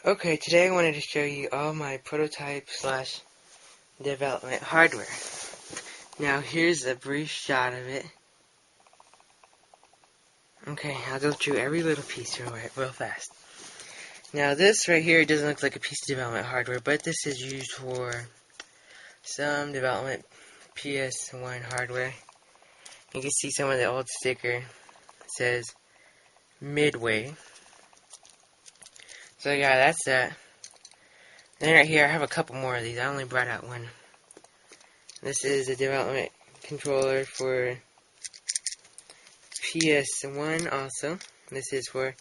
Okay, today I wanted to show you all my prototype slash development hardware. Now here's a brief shot of it. Okay, I'll go through every little piece real fast. Now this right here doesn't look like a piece of development hardware, but this is used for some development PS1 hardware. You can see some of the old sticker. It says Midway. So yeah, that's that. Then right here I have a couple more of these. I only brought out one. This is a development controller for PS1 also. This is for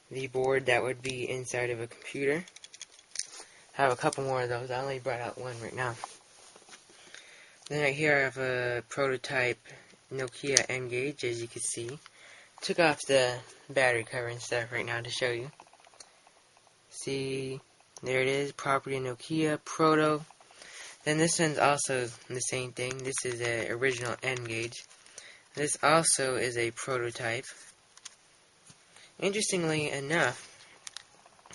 the board that would be inside of a computer. I have a couple more of those. I only brought out one right now. Then right here I have a prototype Nokia N-Gage, as you can see. Took off the battery cover and stuff right now to show you. See, there it is, property Nokia Proto. Then this one's also the same thing. This is an original N-Gage. This also is a prototype. Interestingly enough,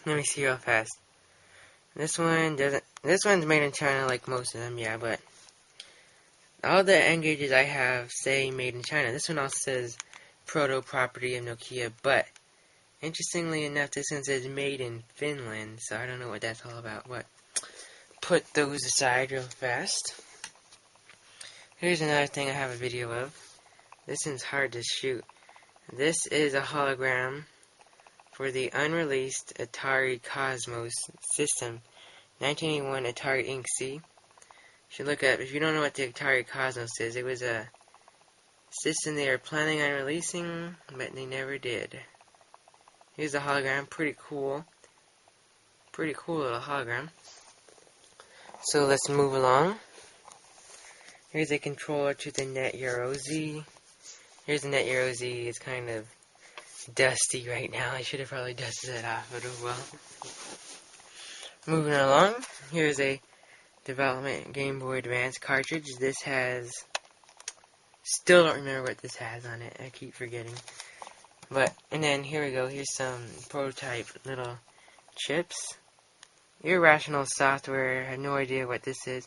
let me see real fast. This one's made in China like most of them, yeah, but all the N-Gages I have say made in China. This one also says Proto property of Nokia, but interestingly enough, this one says made in Finland, so I don't know what that's all about, but put those aside real fast. Here's another thing I have a video of. This one's hard to shoot. This is a hologram for the unreleased Atari Cosmos system, 1981 Atari Inc. C. You should look up, if you don't know what the Atari Cosmos is, it was a system they were planning on releasing, but they never did. Here's the hologram, pretty cool. Pretty cool little hologram. So let's move along. Here's a controller to the NetEuro Z. Here's the NetEuro Z. It's kind of dusty right now. I should have probably dusted it off, but oh well. Moving along. Here's a development Game Boy Advance cartridge. This has... Still don't remember what this has on it. I keep forgetting. But, and then here we go. Here's some prototype little chips. Irrational Software. I have no idea what this is.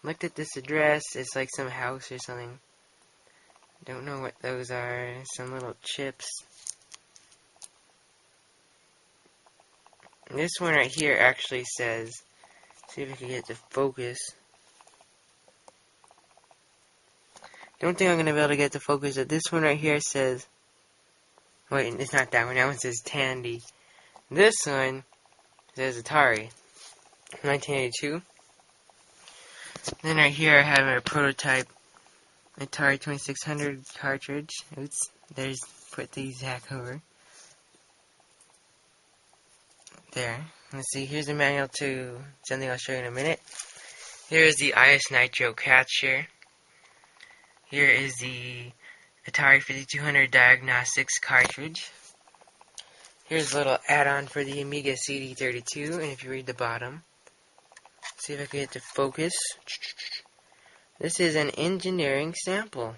Looked at this address. It's like some house or something. Don't know what those are. Some little chips. This one right here actually says, see if I can get the focus. Don't think I'm going to be able to get the focus, but this one right here says, wait, it's not that one. That one says Tandy. This one says Atari, 1982. Then right here I have a prototype Atari 2600 cartridge. Oops, there's, put the Zach over. There. Let's see, here's the manual to something I'll show you in a minute. Here is the IS Nitro catcher. Here is the Atari 5200 Diagnostics cartridge. Here's a little add-on for the Amiga CD32, and if you read the bottom, see if I can get the focus. This is an engineering sample.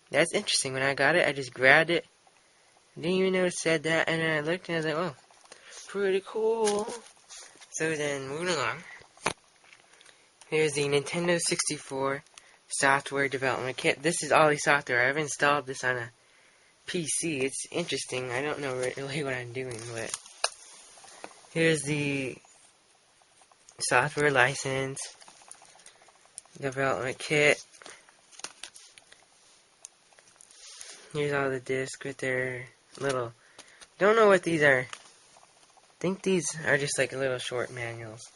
That's interesting. When I got it, I just grabbed it. Didn't even know it said that, and then I looked and I was like, oh, pretty cool. So then, moving along. Here's the Nintendo 64 software development kit. This is all the software. I've installed this on a PC. It's interesting. I don't know really what I'm doing, but here's the software license, development kit. Here's all the discs with their little... Don't know what these are. I think these are just like little short manuals.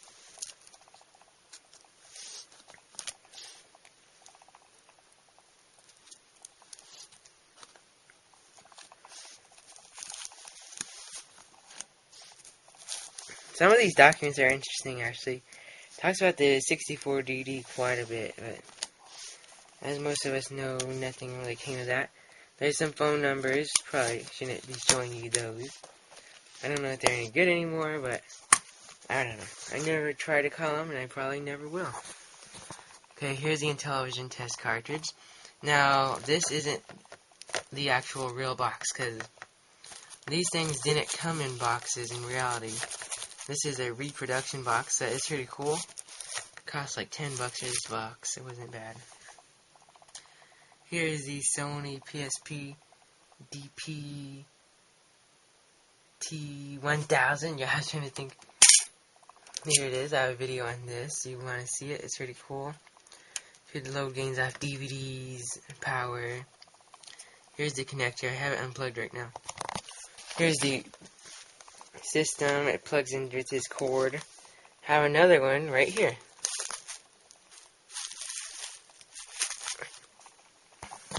Some of these documents are interesting, actually. It talks about the 64DD quite a bit, but as most of us know, nothing really came of that. There's some phone numbers. Probably shouldn't be showing you those. I don't know if they're any good anymore, but I don't know. I never tried to call them, and I probably never will. Okay, here's the Intellivision test cartridge. Now, this isn't the actual real box, because these things didn't come in boxes in reality. This is a reproduction box that is pretty cool. It cost like $10 for this box. It wasn't bad. Here is the Sony PSP DP T1000. Yeah, I was trying to think. Here it is. I have a video on this. You want to see it? It's pretty cool. You could load games off DVDs, power. Here's the connector. I have it unplugged right now. Here's the system. It plugs in with this cord. I have another one right here.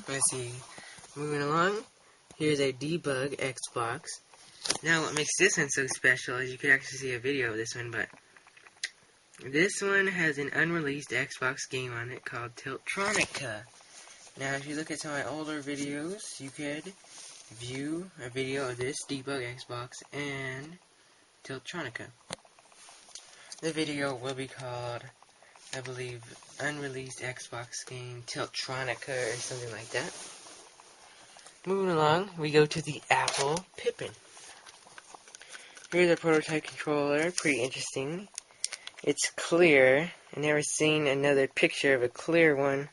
Let's see. Moving along. Here's a debug Xbox. Now what makes this one so special is you could actually see a video of this one, but this one has an unreleased Xbox game on it called Tiltronica. Now if you look at some of my older videos, you could view a video of this debug Xbox and Tiltronica. The video will be called, I believe, Unreleased Xbox Game Tiltronica or something like that. Moving along, we go to the Apple Pippin. Here's a prototype controller, pretty interesting. It's clear. I've never seen another picture of a clear one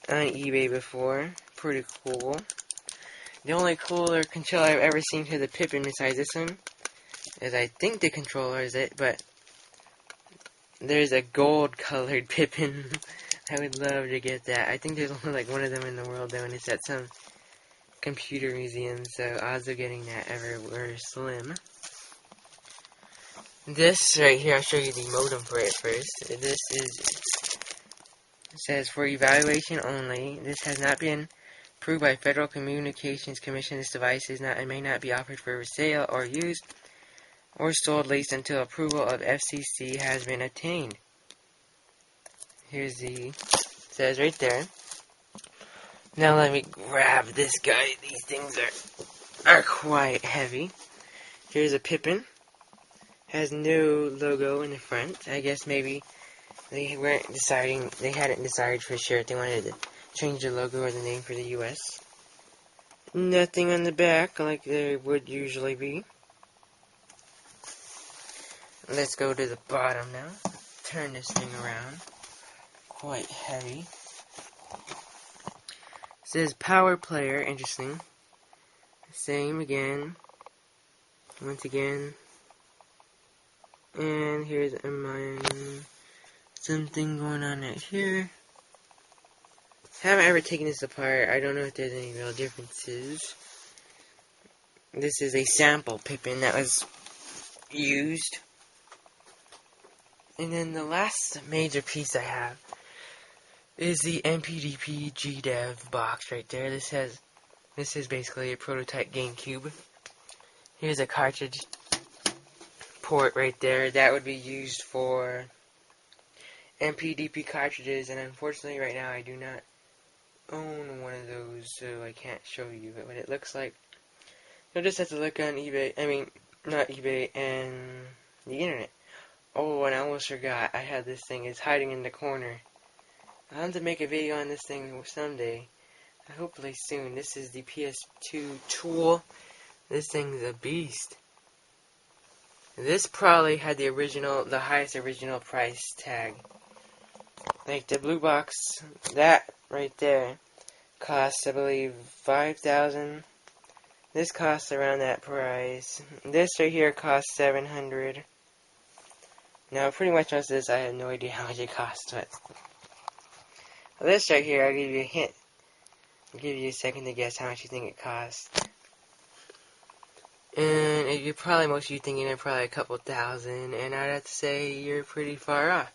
on eBay before. Pretty cool. The only cooler controller I've ever seen for the Pippin besides this one is, I think the controller is it, but there's a gold colored Pippin. I would love to get that. I think there's only like one of them in the world though, and it's at some computer museum, so odds of getting that ever were slim. This right here, I'll show you the modem for it first. This is, it says for evaluation only. This has not been approved by Federal Communications Commission. This device is not and may not be offered for sale or use or sold least until approval of FCC has been obtained. Here's the, it says right there. Now let me grab this guy. These things are quite heavy. Here's a Pippin. Has no logo in the front. I guess maybe they hadn't decided for sure if they wanted to change the logo or the name for the US. Nothing on the back like there would usually be. Let's go to the bottom now. Turn this thing around. Quite heavy. It says power player, interesting. Same again. Once again. And here's something going on right here. Haven't ever taken this apart. I don't know if there's any real differences. This is a sample Pippin that was used. And then the last major piece I have is the MPDP GDev box right there. This is basically a prototype GameCube. Here's a cartridge port right there. That would be used for MPDP cartridges, and unfortunately right now I do not own one of those, so I can't show you what it looks like. You'll just have to look on eBay, not eBay, and the internet. Oh, and I almost forgot, I had this thing, it's hiding in the corner. I'll have to make a video on this thing someday, hopefully soon. This is the PS2 tool. This thing's a beast. This probably had the highest original price tag. Like the blue box, that right there costs, I believe, $5,000. This costs around that price. This right here costs $700. Now, pretty much most of this, I have no idea how much it costs, but this right here, I'll give you a hint. I'll give you a second to guess how much you think it costs. And you're probably, most of you thinking it's probably a couple thousand, and I'd have to say you're pretty far off.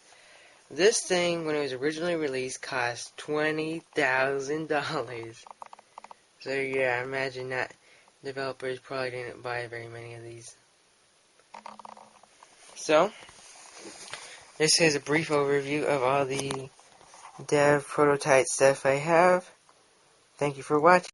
This thing, when it was originally released, cost $20,000. So yeah, I imagine that developers probably didn't buy very many of these. So, this is a brief overview of all the dev prototype stuff I have. Thank you for watching.